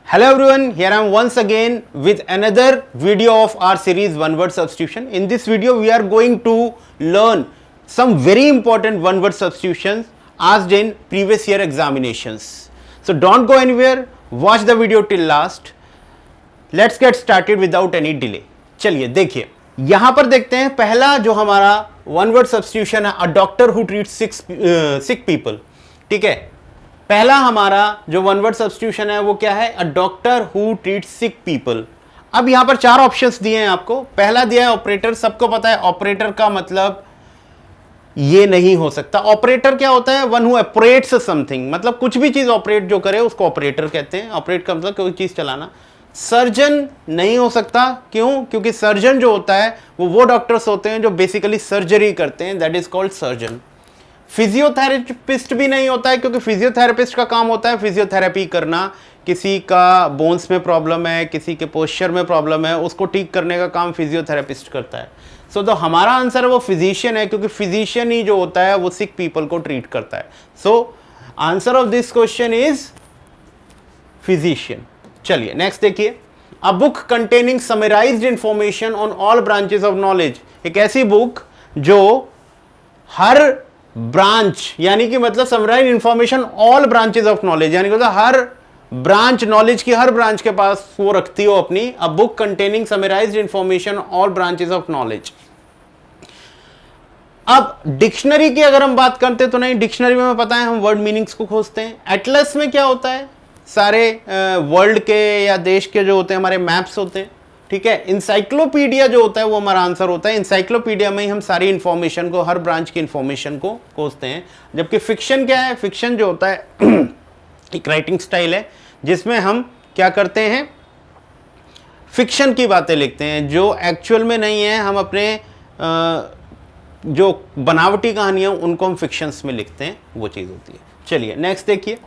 Hello everyone, here I am once again with another video of our series one word substitution. In this video we are going to learn some very important one word substitutions asked in previous year examinations. So don't go anywhere, watch the video till last. Let's get started without any delay. चलिए देखिए, यहां पर देखते हैं पहला जो हमारा one word substitution है, a doctor who treats sick people. ठीक है, पहला हमारा जो वन वर्ड सब्स्टिट्यूशन है वो क्या है, a doctor who treats sick people. अब यहां पर चार ऑप्शंस दिए हैं आपको. पहला दिया है ऑपरेटर. सबको पता है ऑपरेटर का मतलब ये नहीं हो सकता. ऑपरेटर क्या होता है, वन हु ऑपरेट्स समथिंग, मतलब कुछ भी चीज ऑपरेट जो करे उसको ऑपरेटर कहते हैं. ऑपरेट का मतलब कोई चीज चलाना. सर्जन नहीं हो सकता. क्यों? क्योंकि सर्जन जो होता है वो डॉक्टर्स होते हैं जो बेसिकली सर्जरी करते हैं, that is called surgeon. Physiotherapist भी नहीं होता है, क्योंकि फिजियोथेरेपिस्ट का काम होता है फिजियोथेरेपी करना. किसी का बोन्स में प्रॉब्लम है, किसी के पोस्चर में प्रॉब्लम है, उसको ठीक करने का काम फिजियोथेरेपिस्ट करता है. सो तो हमारा आंसर है वो फिजिशियन है, क्योंकि फिजिशियन ही जो होता है वो सिक पीपल को ट्रीट करता है. So answer of this question is physician. चलिए नेक्स्ट देखिए, a book containing summarized information on all branches of knowledge. एक ऐसी बुक जो हर ब्रांच यानी कि मतलब summarize information all branches of knowledge, यानी कि मतलब हर ब्रांच नॉलेज की हर ब्रांच के पास वो रखती हो अपनी. अ book containing summarized information all branches of knowledge. अब डिक्शनरी की अगर हम बात करते तो नहीं, डिक्शनरी में हमें पता है हम वर्ड मीनिंग्स को खोजते हैं. एटलस में क्या होता है, सारे वर्ल्ड के या देश के जो होते हैं हमारे मैप्स होते हैं. ठीक है, इंसाइक्लोपीडिया जो होता है वो हमारा आंसर होता है. इंसाइक्लोपीडिया में ही हम सारी इंफॉर्मेशन को, हर ब्रांच की इंफॉर्मेशन को खोजते हैं. जबकि फिक्शन क्या है, फिक्शन जो होता है एक राइटिंग स्टाइल है जिसमें हम क्या करते हैं, फिक्शन की बातें लिखते हैं जो एक्चुअल में नहीं है. हम अपने जो बनावटी कहानियां उनको हम फिक्शंस में लिखते हैं, वो चीज़ होती है. चलिए नेक्स्ट देखिए,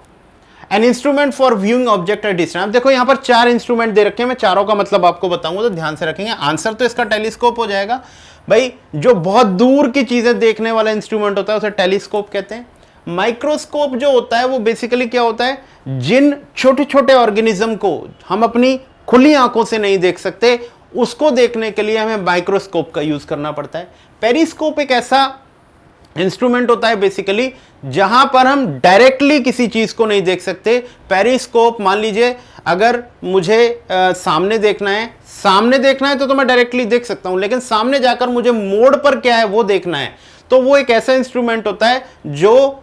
an instrument for viewing object at distance. देखो यहाँ पर चार इंस्ट्रूमेंट दे रखे हैं, मैं चारों का मतलब आपको बताऊंगा तो ध्यान से रखेंगे. आंसर तो इसका टेलीस्कोप हो जाएगा. भाई जो बहुत दूर की चीजें देखने वाला इंस्ट्रूमेंट होता है उसे टेलीस्कोप कहते हैं. माइक्रोस्कोप जो होता है वो बेसिकली क्या होता है, जिन छोटे छोटे ऑर्गेनिज्म को हम अपनी खुली आंखों से नहीं देख सकते उसको देखने के लिए हमें माइक्रोस्कोप का यूज करना पड़ता है. पेरिस्कोप एक ऐसा इंस्ट्रूमेंट होता है बेसिकली जहां पर हम डायरेक्टली किसी चीज को नहीं देख सकते. पेरिस्कोप, मान लीजिए अगर मुझे सामने देखना है तो मैं डायरेक्टली देख सकता हूं, लेकिन सामने जाकर मुझे मोड़ पर क्या है वो देखना है, तो वो एक ऐसा इंस्ट्रूमेंट होता है जो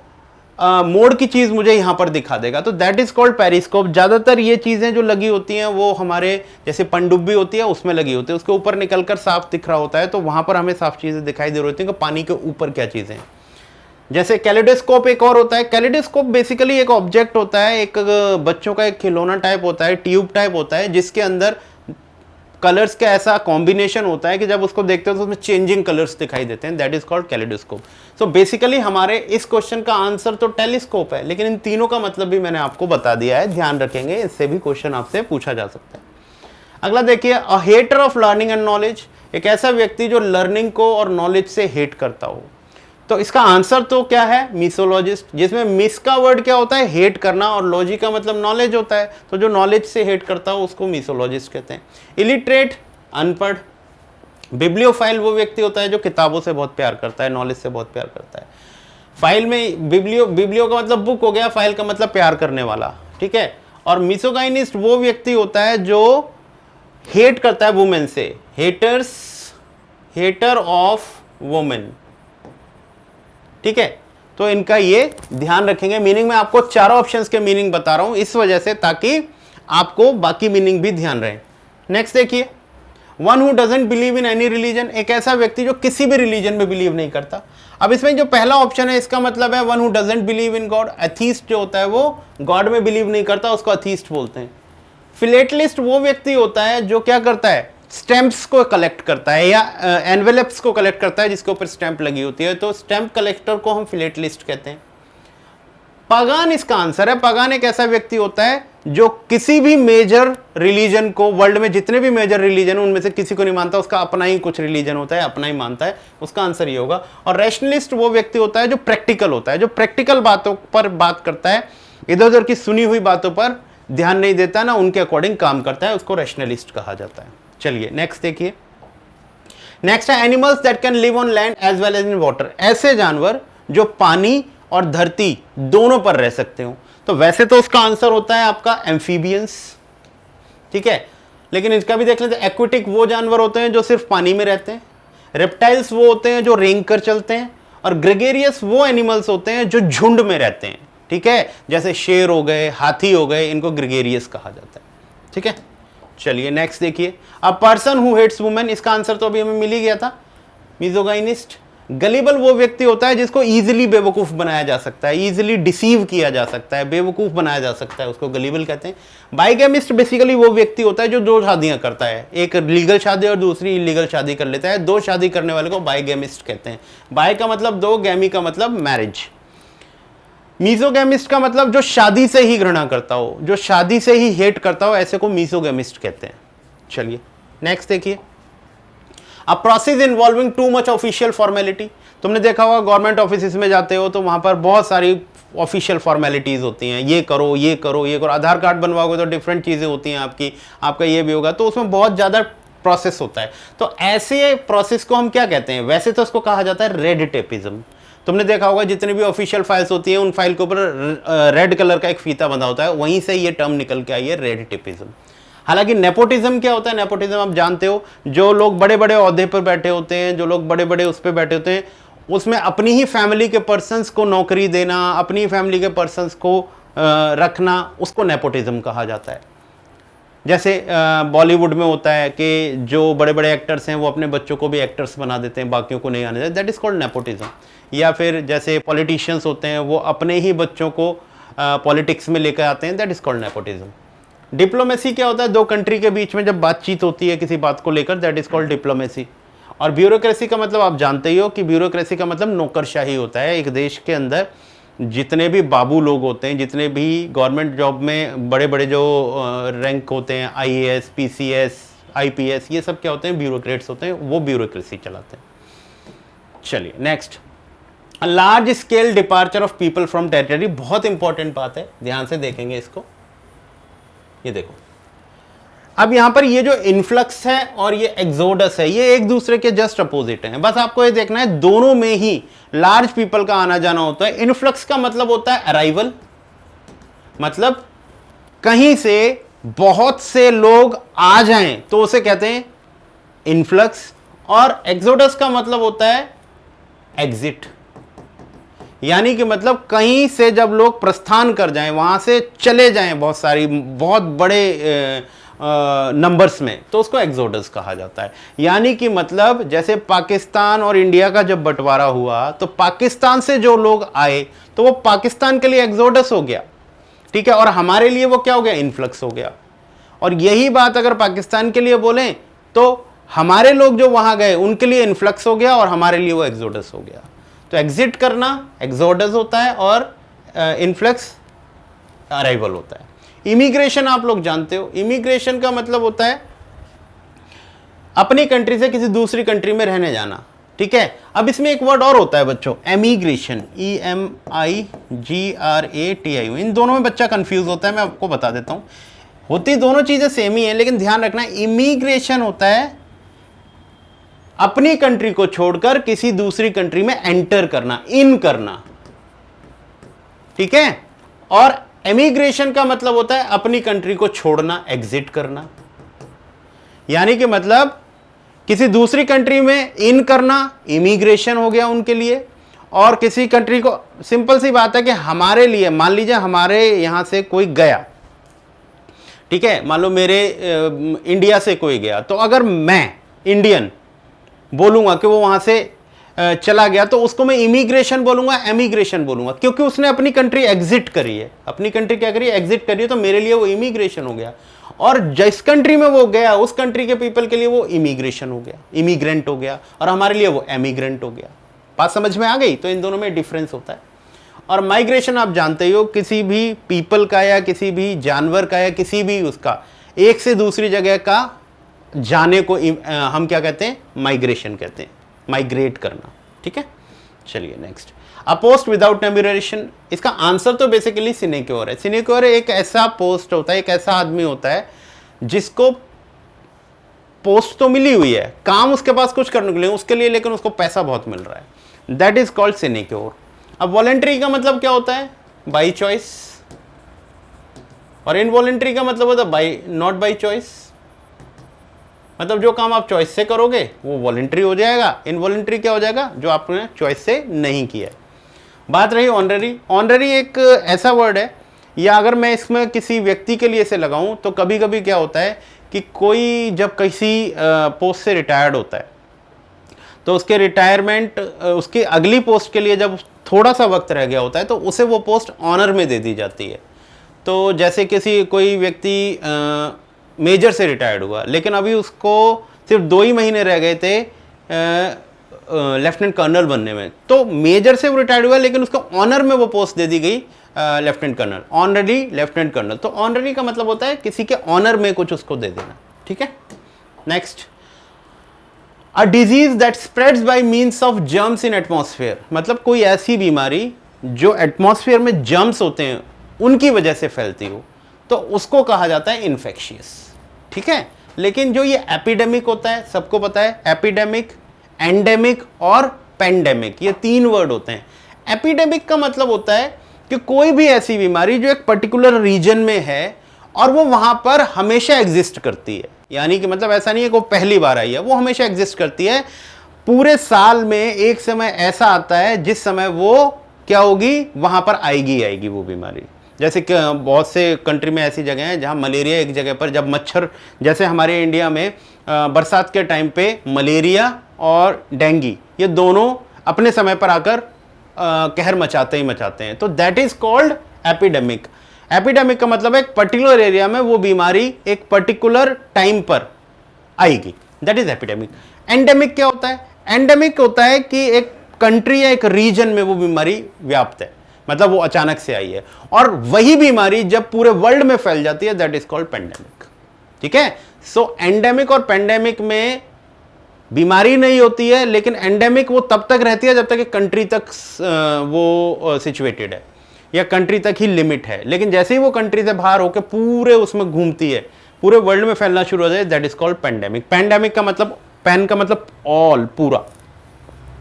मोड़ की चीज मुझे यहां पर दिखा देगा, तो दैट इज कॉल्ड पेरिस्कोप. ज्यादातर ये चीजें जो लगी होती हैं वो हमारे जैसे पनडुब्बी होती है उसमें लगी होती है, उसके ऊपर निकलकर साफ दिख रहा होता है, तो वहां पर हमें साफ चीजें दिखाई दे रही होती हैं कि पानी के ऊपर क्या चीजें हैं. जैसे कैलिडोस्कोप एक और होता है. कैलिडोस्कोप बेसिकली एक ऑब्जेक्ट होता है, एक बच्चों का एक खिलौना टाइप होता है, ट्यूब टाइप होता है, जिसके अंदर कलर्स का ऐसा कॉम्बिनेशन होता है कि जब उसको देखते हो तो उसमें चेंजिंग कलर्स दिखाई देते हैं, that is called kaleidoscope. So basically हमारे इस क्वेश्चन का आंसर तो टेलीस्कोप है, लेकिन इन तीनों का मतलब भी मैंने आपको बता दिया है, ध्यान रखेंगे, इससे भी क्वेश्चन आपसे पूछा जा सकता है. अगला देखिए, a hater of learning and knowledge. एक ऐसा व्यक्ति जो लर्निंग को और नॉलेज से हेट करता हो. तो इसका आंसर तो क्या है, मिसोलॉजिस्ट, जिसमें मिस का वर्ड क्या होता है, हेट करना, और लॉजी का मतलब नॉलेज होता है, तो जो नॉलेज से हेट करता हो उसको मिसोलॉजिस्ट कहते हैं. इलिटरेट, अनपढ़. बिब्लियोफाइल वो व्यक्ति होता है जो किताबों से बहुत प्यार करता है, नॉलेज से बहुत प्यार करता है. फाइल में बिब्लियो का मतलब बुक हो गया, फाइल का मतलब प्यार करने वाला. ठीक है, और मिसोगाइनिस्ट वो व्यक्ति होता है जो हेट करता है वुमेन से. Hater of women. ठीक है, तो इनका ये ध्यान रखेंगे. मीनिंग में आपको चारों ऑप्शंस के मीनिंग बता रहा हूं इस वजह से, ताकि आपको बाकी मीनिंग भी ध्यान रहे. नेक्स्ट देखिए, one who doesn't believe in any religion. एक ऐसा व्यक्ति जो किसी भी रिलीजन में बिलीव नहीं करता. अब इसमें जो पहला ऑप्शन है इसका मतलब है one who doesn't believe in God. Atheist जो होता है वो गॉड में बिलीव नहीं करता, उसको एथीस्ट बोलते हैं. फिलेटलिस्ट वो व्यक्ति होता है जो क्या करता है, स्टैंप्स को कलेक्ट करता है या एनवेलप्स को कलेक्ट करता है जिसके ऊपर स्टैंप लगी होती है, तो स्टैंप कलेक्टर को हम फिलेटलिस्ट कहते हैं. पगान इसका आंसर है. पगान एक ऐसा व्यक्ति होता है जो किसी भी मेजर रिलीजन को, वर्ल्ड में जितने भी मेजर रिलीजन उनमें से किसी को नहीं मानता, उसका अपना ही कुछ रिलीजन होता है, अपना ही मानता है. उसका आंसर ये होगा. और रैशनलिस्ट वो व्यक्ति होता है जो प्रैक्टिकल होता है, जो प्रैक्टिकल बातों पर बात करता है, इधर उधर की सुनी हुई बातों पर ध्यान नहीं देता ना उनके अकॉर्डिंग काम करता है, उसको रैशनलिस्ट कहा जाता है। चलिए नेक्स्ट देखिए। नेक्स्ट है animals that can live on land as well as in water, ऐसे जानवर जो पानी और धरती दोनों पर रह सकते हो। तो वैसे तो उसका आंसर होता है आपका एम्फीबियंस, ठीक है, लेकिन इसका भी देख लेते हैं। एक्वेटिक वो जानवर होते हैं जो सिर्फ पानी में रहते हैं, रेप्टाइल्स वो होते हैं जो रेंग कर चलते हैं, और ग्रेगेरियस वो एनिमल्स होते हैं जो झुंड में रहते हैं, ठीक है, जैसे शेर हो गए, हाथी हो गए, इनको ग्रेगेरियस कहा जाता है, ठीक है। चलिए नेक्स्ट देखिए। A person who hates women, इसका आंसर तो अभी हमें मिल ही गया था, मिजोगाइनिस्ट। गलीबल वो व्यक्ति होता है जिसको इजीली बेवकूफ बनाया जा सकता है, इजीली डिसीव किया जा सकता है, बेवकूफ बनाया जा सकता है, उसको गलीबल कहते हैं। बाइगेमिस्ट बेसिकली वो व्यक्ति होता है जो दो शादियां करता है, एक लीगल शादी और दूसरी इलीगल शादी कर लेता है, दो शादी करने वाले को बाइगेमिस्ट कहते हैं। बाय का मतलब दो, गैमी का मतलब मैरिज। मीजोगेमिस्ट का मतलब जो शादी से ही घृणा करता हो, जो शादी से ही हेट करता हो, ऐसे को मीजोगेमिस्ट कहते हैं। चलिए नेक्स्ट देखिए। A process involving too much official formality, तुमने देखा होगा गवर्नमेंट ऑफिस में जाते हो तो वहां पर बहुत सारी ऑफिशियल फॉर्मेलिटीज होती हैं, ये करो ये करो ये करो। आधार कार्ड बनवाओगे तो डिफरेंट चीजें होती हैं आपकी, आपका ये भी होगा, तो उसमें बहुत ज्यादा प्रोसेस होता है। तो ऐसे प्रोसेस को हम क्या कहते हैं? वैसे तो उसको कहा जाता है रेड टेपिज्म। तुमने देखा होगा जितनी भी ऑफिशियल फाइल्स होती हैं उन फाइल के ऊपर रेड कलर का एक फीता बंधा होता है, वहीं से ये टर्म निकल के आई है रेड टेपिज्म। हालांकि नेपोटिज्म क्या होता है? नेपोटिज्म आप जानते हो, जो लोग बड़े बड़े ओहदे पर बैठे होते हैं, जो लोग बड़े बड़े उस पर बैठे होते हैं, उसमें अपनी ही फैमिली के पर्सन्स को नौकरी देना, अपनी ही फैमिली के पर्सन्स को रखना, उसको नेपोटिज्म कहा जाता है। जैसे बॉलीवुड में होता है कि जो बड़े बड़े एक्टर्स हैं वो अपने बच्चों को भी एक्टर्स बना देते हैं, बाकियों को नहीं आने देते, दैट इज कॉल्ड नेपोटिज्म। या फिर जैसे पॉलिटिशियंस होते हैं वो अपने ही बच्चों को पॉलिटिक्स में लेकर आते हैं, that is called nepotism. Diplomacy क्या होता है? दो कंट्री के बीच में जब बातचीत होती है किसी बात को लेकर, दैट इज कॉल्ड डिप्लोमेसी। और ब्यूरोक्रेसी का मतलब आप जानते ही हो कि ब्यूरोक्रेसी का मतलब नौकरशाही होता है। एक देश के अंदर जितने भी बाबू लोग होते हैं, जितने भी गवर्नमेंट जॉब में बड़े बड़े जो रैंक होते हैं, IAS, PCS, IPS, ये सब क्या होते हैं? ब्यूरोक्रेट्स होते हैं, वो ब्यूरोक्रेसी चलाते हैं। चलिए next, large scale departure of people from territory, बहुत इंपॉर्टेंट बात है, ध्यान से देखेंगे इसको। ये देखो, अब यहां पर ये जो इन्फ्लक्स है और ये एग्जोडस है, ये एक दूसरे के जस्ट अपोजिट हैं। बस आपको ये देखना है, दोनों में ही लार्ज पीपल का आना जाना होता है। इन्फ्लक्स का मतलब होता है अराइवल, मतलब कहीं से बहुत से लोग आ जाएं तो उसे कहते हैं इन्फ्लक्स। और एक्सोडस का मतलब होता है एग्जिट, यानी कि मतलब कहीं से जब लोग प्रस्थान कर जाएं, वहां से चले जाएं बहुत बड़े नंबर्स में, तो उसको एक्सोडस कहा जाता है। यानी कि मतलब जैसे पाकिस्तान और इंडिया का जब बंटवारा हुआ तो पाकिस्तान से जो लोग आए तो वो पाकिस्तान के लिए एक्सोडस हो गया, ठीक है, और हमारे लिए वो क्या हो गया? इन्फ्लक्स हो गया। और यही बात अगर पाकिस्तान के लिए बोलें तो हमारे लोग जो वहां गए उनके लिए इन्फ्लक्स हो गया और हमारे लिए वो एक्सोडस हो गया। तो एग्जिट करना एक्सोडस होता है और इन्फ्लक्स अराइवल होता है। इमिग्रेशन आप लोग जानते हो, इमिग्रेशन का मतलब होता है अपनी कंट्री से किसी दूसरी कंट्री में रहने जाना, ठीक है। अब इसमें एक वर्ड और होता है बच्चों, एमिग्रेशन, EMIGRATIO। इन दोनों में बच्चा कंफ्यूज होता है, मैं आपको बता देता हूं। होती दोनों चीजें सेम ही है, लेकिन ध्यान रखना, इमिग्रेशन होता है अपनी कंट्री को छोड़कर किसी दूसरी कंट्री में एंटर करना, इन करना, ठीक है। और एमिग्रेशन का मतलब होता है अपनी कंट्री को छोड़ना, एग्जिट करना। यानी कि मतलब किसी दूसरी कंट्री में इन करना इमिग्रेशन हो गया उनके लिए। और किसी कंट्री को, सिंपल सी बात है कि हमारे लिए, मान लीजिए हमारे यहां से कोई गया, ठीक है, मान लो मेरे इंडिया से कोई गया, तो अगर मैं इंडियन बोलूंगा कि वो वहां से चला गया तो उसको मैं इमिग्रेशन बोलूंगा, एमिग्रेशन बोलूंगा, क्योंकि उसने अपनी कंट्री एग्जिट करी है। अपनी कंट्री क्या करी? एग्जिट करी है, तो मेरे लिए वो इमिग्रेशन हो गया। और जिस कंट्री में वो गया उस कंट्री के पीपल के लिए वो इमिग्रेशन हो गया, इमिग्रेंट हो गया, और हमारे लिए वो एमिग्रेंट हो गया। बात समझ में आ गई? तो इन दोनों में डिफरेंस होता है। और माइग्रेशन आप जानते ही हो, किसी भी पीपल का या किसी भी जानवर का या किसी भी उसका एक से दूसरी जगह का जाने को हम क्या कहते हैं? माइग्रेशन कहते हैं, माइग्रेट करना, ठीक है। चलिए नेक्स्ट, अ पोस्ट विदाउट रेम्यूनरेशन, इसका आंसर तो बेसिकली सिनेक्योर है। सिनेक्योर एक ऐसा पोस्ट होता है, एक ऐसा आदमी होता है जिसको पोस्ट तो मिली हुई है, काम उसके पास कुछ करने के लिए उसके लिए, लेकिन उसको पैसा बहुत मिल रहा है, दैट इज कॉल्ड सिनेक्योर। अब वॉलंटरी का मतलब क्या होता है? By choice. और इनवॉलंटरी का मतलब होता है बाई नॉट बाई चॉइस, मतलब जो काम आप चॉइस से करोगे वो वॉलंटरी हो जाएगा, इनवॉलंटरी क्या हो जाएगा? जो आपने चॉइस से नहीं किया है। बात रही ऑनररी। ऑनररी एक ऐसा वर्ड है, या अगर मैं इसमें किसी व्यक्ति के लिए इसे लगाऊं तो कभी कभी क्या होता है कि कोई जब किसी पोस्ट से रिटायर्ड होता है तो उसके रिटायरमेंट, उसकी अगली पोस्ट के लिए जब थोड़ा सा वक्त रह गया होता है तो उसे वो पोस्ट ऑनर में दे दी जाती है। तो जैसे कोई व्यक्ति मेजर से रिटायर्ड हुआ, लेकिन अभी उसको सिर्फ 2 ही महीने रह गए थे लेफ्टिनेंट कर्नल बनने में, तो मेजर से वो रिटायर्ड हुआ लेकिन उसको ऑनर में वो पोस्ट दे दी गई lieutenant colonel, honorary lieutenant colonel. तो ऑनररी का मतलब होता है किसी के ऑनर में कुछ उसको दे देना, ठीक है। Next, a disease that spreads by means of germs in atmosphere, मतलब कोई ऐसी बीमारी जो एटमॉस्फेयर में जर्म्स होते हैं उनकी वजह से फैलती हो, तो उसको कहा जाता है इन्फेक्शियस, ठीक है। लेकिन जो ये एपिडेमिक होता है, सबको पता है एपिडेमिक, एंडेमिक और पेंडेमिक, ये 3 वर्ड होते हैं। एपिडेमिक का मतलब होता है कि कोई भी ऐसी बीमारी जो एक पर्टिकुलर रीजन में है और वो वहां पर हमेशा एग्जिस्ट करती है, यानी कि मतलब ऐसा नहीं है कि वो पहली बार आई है, वो हमेशा एग्जिस्ट करती है। पूरे साल में एक समय ऐसा आता है जिस समय वो क्या होगी, वहां पर आएगी वो बीमारी। जैसे कि बहुत से कंट्री में ऐसी जगह हैं जहां मलेरिया एक जगह पर, जब मच्छर, जैसे हमारे इंडिया में बरसात के टाइम पे मलेरिया और डेंगू ये दोनों अपने समय पर आकर कहर मचाते हैं, तो that is called epidemic. Epidemic का मतलब एक पर्टिकुलर एरिया में वो बीमारी एक पर्टिकुलर टाइम पर आएगी, दैट इज एपिडेमिक। एंडेमिक क्या होता है? एंडेमिक होता है कि एक कंट्री या एक रीजन में वो बीमारी व्याप्त है, मतलब वो अचानक से आई है, और वही बीमारी जब पूरे वर्ल्ड में फैल जाती है, दैट इज कॉल्ड पेंडेमिक, ठीक है। सो एंडेमिक और पेंडेमिक में बीमारी नहीं होती है, लेकिन एंडेमिक वो तब तक रहती है जब तक एक कंट्री तक वो सिचुएटेड है या कंट्री तक ही लिमिट है, लेकिन जैसे ही वो कंट्री से बाहर होकर पूरे उसमें घूमती है, पूरे वर्ल्ड में फैलना शुरू हो जाए, that is called pandemic. Pandemic का मतलब, पैन का मतलब ऑल, पूरा,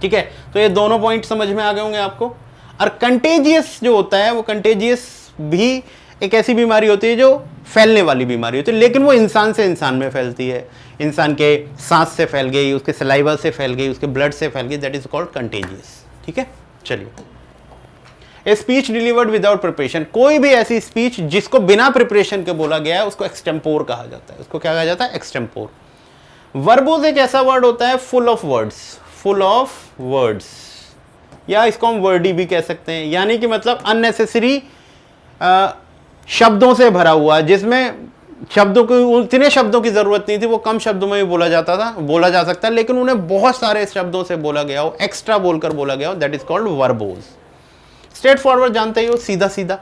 ठीक है। तो ये दोनों पॉइंट समझ में आ गए होंगे आपको। और कंटेजियस जो होता है, वो कंटेजियस भी एक ऐसी बीमारी होती है जो फैलने वाली बीमारी होती है, लेकिन वो इंसान से इंसान में फैलती है, इंसान के सांस से फैल गई, उसके सलाइवा से फैल गई, उसके ब्लड से फैल गई, दैट इज कॉल्ड कंटेजियस, ठीक है। चलिए, a speech delivered without preparation, कोई भी ऐसी स्पीच जिसको बिना प्रिपरेशन के बोला गया है उसको एक्सटेम्पोर कहा जाता है। उसको क्या कहा जाता है? एक्सटेम्पोर। वर्बोज एक ऐसा वर्ड होता है full of words, full of words, या इसको हम वर्डी भी कह सकते हैं, यानी कि मतलब अननेसेसरी शब्दों से भरा हुआ, जिसमें शब्दों को, उतने शब्दों की जरूरत नहीं थी, वो कम शब्दों में भी बोला जा सकता है, लेकिन उन्हें बहुत सारे शब्दों से बोला गया हो, एक्स्ट्रा बोलकर बोला गया हो, that is called verbose. Straight forward जानते ही हो, सीधा सीधा।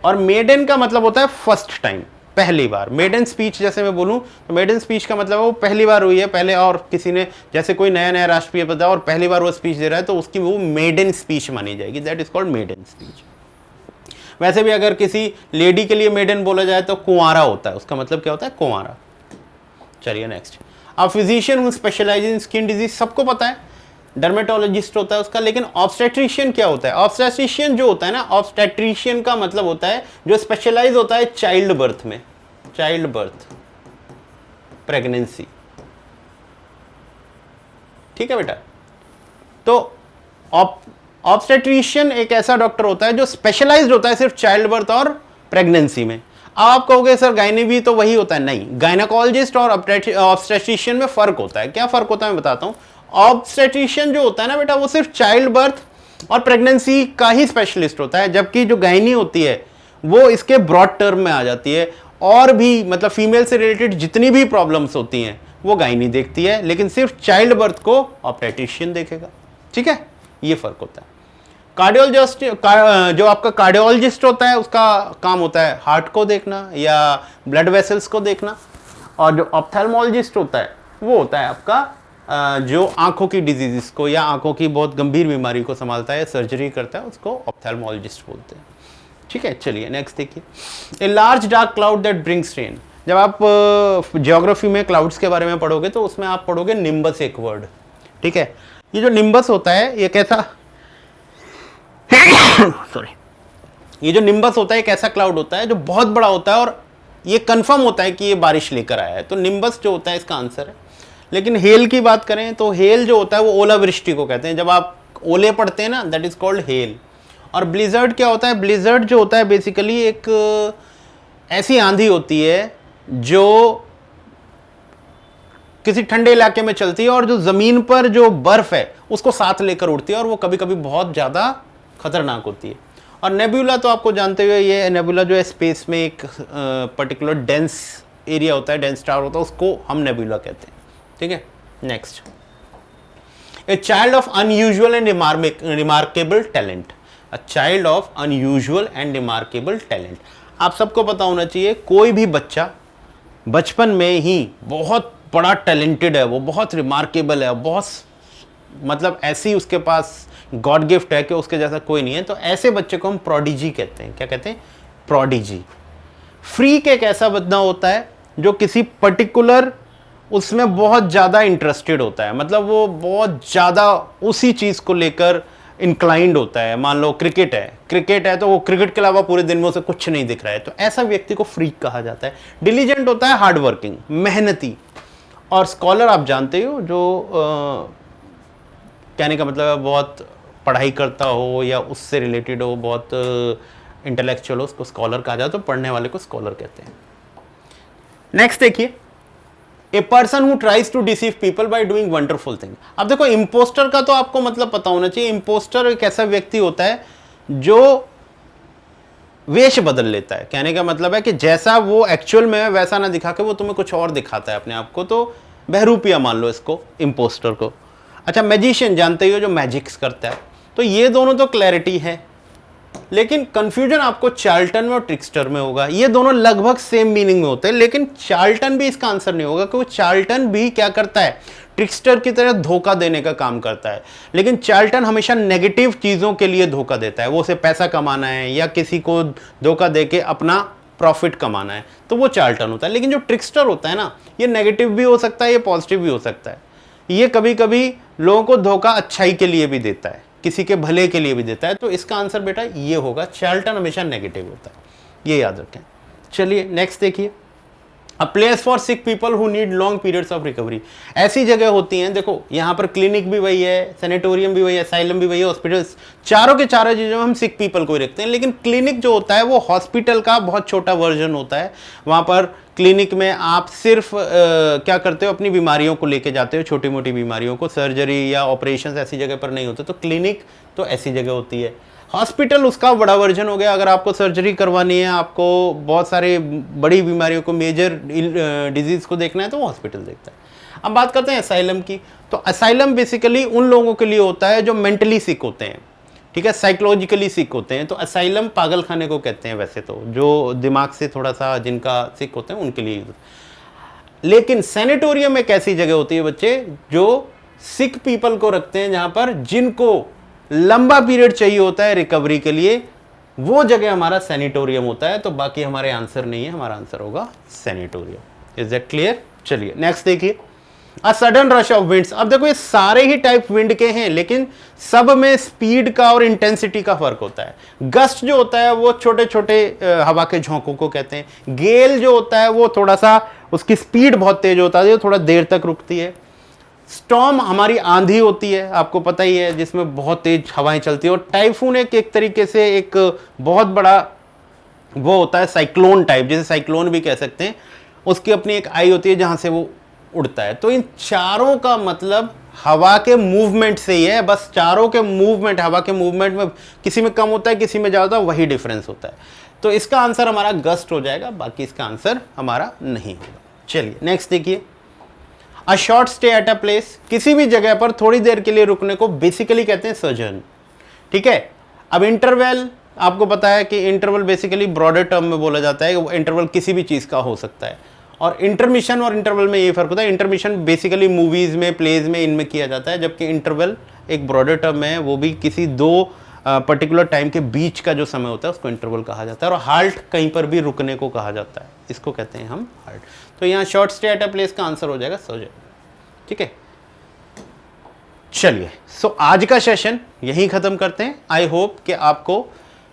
और मेडन का मतलब होता है फर्स्ट टाइम, पहली बार। मेडन स्पीच जैसे मैं बोलूं तो मेडन स्पीच का मतलब वो पहली बार हुई है, पहले और किसी ने, जैसे कोई नया नया राष्ट्रपति बता और पहली बार वो स्पीच दे रहा है तो उसकी वो मेडन स्पीच मानी जाएगी, that is called maiden speech. वैसे भी अगर किसी लेडी के लिए मेडन बोला जाए तो कुंवारा होता है, उसका मतलब क्या होता है? कुंवारा। चलिए नेक्स्ट, अब physician who specialize in skin disease, सबको पता है डर्मेटोलॉजिस्ट होता है उसका, लेकिन ऑब्स्टेट्रिशियन क्या होता है? ऑब्स्टेट्रिशियन जो होता है ना, ऑब्स्टेट्रिशियन का मतलब होता है जो स्पेशलाइज होता है चाइल्ड बर्थ में, चाइल्ड बर्थ, प्रेगनेंसी, ठीक है बेटा। तो ऑब्स्टेट्रिशियन एक ऐसा डॉक्टर होता है जो स्पेशलाइज्ड होता है सिर्फ चाइल्ड बर्थ और प्रेगनेंसी में। अब आप कहोगे सर गायनी भी तो वही होता है, नहीं, गायनाकोलॉजिस्ट और ऑब्स्टेट्रिशियन में फर्क होता है। क्या फर्क होता है मैं बताता हूं। ऑब्स्टेट्रिशियन जो होता है ना बेटा, वो सिर्फ चाइल्ड बर्थ और प्रेगनेंसी का ही स्पेशलिस्ट होता है, जबकि जो गायनी होती है वो इसके ब्रॉड टर्म में आ जाती है, और भी मतलब फीमेल से रिलेटेड जितनी भी प्रॉब्लम्स होती हैं वो गायनी देखती है, लेकिन सिर्फ चाइल्ड बर्थ को ऑब्स्टेट्रिशियन देखेगा, ठीक है। ये फर्क होता है। कार्डियोलॉजिस्ट, जो आपका कार्डियोलॉजिस्ट होता है उसका काम होता है हार्ट को देखना या ब्लड वेसल्स को देखना, और जो ऑप्थेल्मोलॉजिस्ट होता है वो होता है आपका जो आंखों की डिजीजेस को या आंखों की बहुत गंभीर बीमारी को संभालता है, सर्जरी करता है, उसको ऑप्थेल्मोलॉजिस्ट बोलते हैं। ठीक है, चलिए नेक्स्ट देखिए। A large dark cloud that brings rain. जब आप ज्योग्राफी में क्लाउड्स के बारे में पढ़ोगे तो उसमें आप पढ़ोगे निम्बस एक वर्ड। ठीक है, ये जो निम्बस होता है ये कैसा सॉरी, ये जो निम्बस होता है एक ऐसा क्लाउड होता है जो बहुत बड़ा होता है और ये कंफर्म होता है कि ये बारिश लेकर आया है, तो निम्बस जो होता है इसका आंसर है। लेकिन हेल की बात करें तो हेल जो होता है वो ओलावृष्टि को कहते हैं। जब आप ओले पड़ते हैं ना, दैट इज कॉल्ड हेल। और ब्लिजर्ड क्या होता है? ब्लिजर्ड जो होता है बेसिकली एक ऐसी आंधी होती है जो किसी ठंडे इलाके में चलती है और जो जमीन पर जो बर्फ है उसको साथ लेकर उड़ती है और वो कभी कभी बहुत ज्यादा खतरनाक होती है। और नेबुला तो आपको जानते हुए, ये नेबुला जो है स्पेस में एक पर्टिकुलर डेंस एरिया होता है, डेंस स्टार होता है, उसको हम नेबुला कहते हैं। ठीक है, next. A child of unusual and remarkable talent. A child of unusual and remarkable talent. आप सबको पता होना चाहिए कोई भी बच्चा बचपन में ही बहुत बड़ा टैलेंटेड है, वो बहुत रिमार्केबल है, बहुत मतलब ऐसी उसके पास गॉड गिफ्ट है कि उसके जैसा कोई नहीं है, तो ऐसे बच्चे को हम प्रोडिजी कहते हैं। क्या कहते हैं? प्रोडिजी। फ्रीक एक ऐसा बंदा होता है जो किसी पर्टिकुलर उसमें बहुत ज़्यादा इंटरेस्टेड होता है, मतलब वो बहुत ज़्यादा उसी चीज़ को लेकर इंक्लाइंड होता है। मान लो क्रिकेट है तो वो क्रिकेट के अलावा पूरे दिन में उसे कुछ नहीं दिख रहा है, तो ऐसा व्यक्ति को फ्रीक कहा जाता है। डिलीजेंट होता है हार्ड वर्किंग, मेहनती। और स्कॉलर आप जानते हो जो कहने का मतलब है बहुत पढ़ाई करता हो या उससे रिलेटेड हो, बहुत इंटेलेक्चुअल हो, उसको स्कॉलर कहा जाता है। तो पढ़ने वाले को स्कॉलर कहते हैं। नेक्स्ट देखिए, a person who tries to deceive people by doing wonderful thing. अब देखो इम्पोस्टर का तो आपको मतलब पता होना चाहिए। इम्पोस्टर एक ऐसा व्यक्ति होता है जो वेश बदल लेता है। कहने का मतलब है कि जैसा वो एक्चुअल में है वैसा ना दिखा के वो तुम्हें कुछ और दिखाता है अपने आप को, तो बहरूपिया मान लो इसको, इम्पोस्टर को। अच्छा, मैजिशियन जानते हो जो मैजिक्स करता है। तो ये दोनों तो क्लैरिटी है, लेकिन कंफ्यूजन आपको चार्ल्टन में और ट्रिक्स्टर में होगा। ये दोनों लगभग सेम मीनिंग में होते हैं, लेकिन चार्ल्टन भी इसका आंसर नहीं होगा क्योंकि चार्ल्टन भी क्या करता है? ट्रिक्स्टर की तरह धोखा देने का काम करता है। लेकिन चार्ल्टन हमेशा नेगेटिव चीजों के लिए धोखा देता है, वो उसे पैसा कमाना है या किसी को धोखा देके अपना प्रॉफिट कमाना है, तो वो चार्ल्टन होता है। लेकिन जो ट्रिक्स्टर होता है ना, ये नेगेटिव भी हो सकता है, ये पॉजिटिव भी हो सकता है। ये कभी कभी लोगों को धोखा अच्छाई के लिए भी देता है, किसी के भले के लिए भी देता है। तो इसका आंसर बेटा ये होगा, चार्ल्टन हमेशा नेगेटिव होता है, ये याद रखें। चलिए नेक्स्ट देखिए। A place for sick people who need long periods of recovery. ऐसी जगह होती हैं, देखो यहाँ पर क्लिनिक भी वही है, सैनिटोरियम भी वही है, असाइलम भी वही है, हॉस्पिटल्स, चारों के चारों चीज़ों में हम सिक पीपल को ही रखते हैं। लेकिन क्लिनिक जो होता है वो हॉस्पिटल का बहुत छोटा वर्जन होता है। वहाँ पर क्लिनिक में आप सिर्फ क्या करते हो? अपनी बीमारियों को लेके जाते हो, छोटी मोटी बीमारियों को। सर्जरी या ऑपरेशन ऐसी जगह पर नहीं होते, तो क्लिनिक तो ऐसी जगह होती है। हॉस्पिटल उसका बड़ा वर्जन हो गया। अगर आपको सर्जरी करवानी है, आपको बहुत सारे बड़ी बीमारियों को, मेजर डिजीज को देखना है, तो वो हॉस्पिटल देखता है। अब बात करते हैं असाइलम की। तो असाइलम बेसिकली उन लोगों के लिए होता है जो मेंटली सिक होते हैं, ठीक है, साइकोलॉजिकली सिक होते हैं। तो असाइलम पागल खाने को कहते हैं वैसे तो, जो दिमाग से थोड़ा सा जिनका सिक होते हैं उनके लिए। लेकिन सैनिटोरियम एक ऐसी जगह होती है बच्चे जो सिक पीपल को रखते हैं, जहां पर जिनको लंबा पीरियड चाहिए होता है रिकवरी के लिए, वो जगह हमारा सैनिटोरियम होता है। तो बाकी हमारे आंसर नहीं है, हमारा आंसर होगा सैनिटोरियम। Is that clear? चलिए नेक्स्ट देखिए। A sudden rush of winds. अब देखो ये सारे ही टाइप विंड के हैं, लेकिन सब में स्पीड का और इंटेंसिटी का फर्क होता है। गस्ट जो होता है वो छोटे छोटे हवा के झोंकों को कहते हैं। गेल जो होता है वो थोड़ा सा, उसकी स्पीड बहुत तेज होता है, थोड़ा देर तक रुकती है। स्टॉर्म हमारी आंधी होती है, आपको पता ही है, जिसमें बहुत तेज हवाएं चलती है। और टाइफून एक तरीके से एक बहुत बड़ा वो होता है, साइक्लोन टाइप, जिसे साइक्लोन भी कह सकते हैं। उसकी अपनी एक आई होती है जहां से वो उड़ता है। तो इन चारों का मतलब हवा के मूवमेंट से ही है, बस चारों के मूवमेंट, हवा के मूवमेंट में किसी में कम होता है, किसी में ज्यादा, वही डिफरेंस होता है। तो इसका आंसर हमारा गस्ट हो जाएगा, बाकी इसका आंसर हमारा नहीं होगा। चलिए नेक्स्ट देखिए। A short stay at a place. किसी भी जगह पर थोड़ी देर के लिए रुकने को बेसिकली कहते हैं सोजर्न, ठीक है। अब इंटरवल, आपको पता है कि इंटरवल बेसिकली ब्रॉडर टर्म में बोला जाता है, इंटरवल किसी भी चीज का हो सकता है। और इंटरमिशन और इंटरवल में ये फर्क होता है, इंटरमिशन बेसिकली मूवीज में, प्लेज में, इनमें किया जाता है, जबकि इंटरवल एक ब्रॉडर टर्म है, वो भी किसी दो पर्टिकुलर टाइम के बीच का जो समय होता है उसको इंटरवल कहा जाता है। और हाल्ट कहीं पर भी रुकने को कहा जाता है, इसको कहते हैं हम हाल्ट। तो यहाँ short stay at a place का आंसर हो जाएगा सोजेन। ठीक है, चलिए सो आज का सेशन यहीं ख़त्म करते हैं। आई होप कि आपको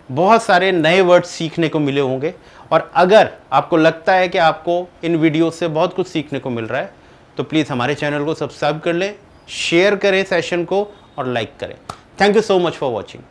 बहुत सारे नए वर्ड्स सीखने को मिले होंगे, और अगर आपको लगता है कि आपको इन वीडियो से बहुत कुछ सीखने को मिल रहा है तो प्लीज़ हमारे चैनल को सब्सक्राइब कर लें, शेयर करें सेशन को और लाइक करें। Thank you so much for watching.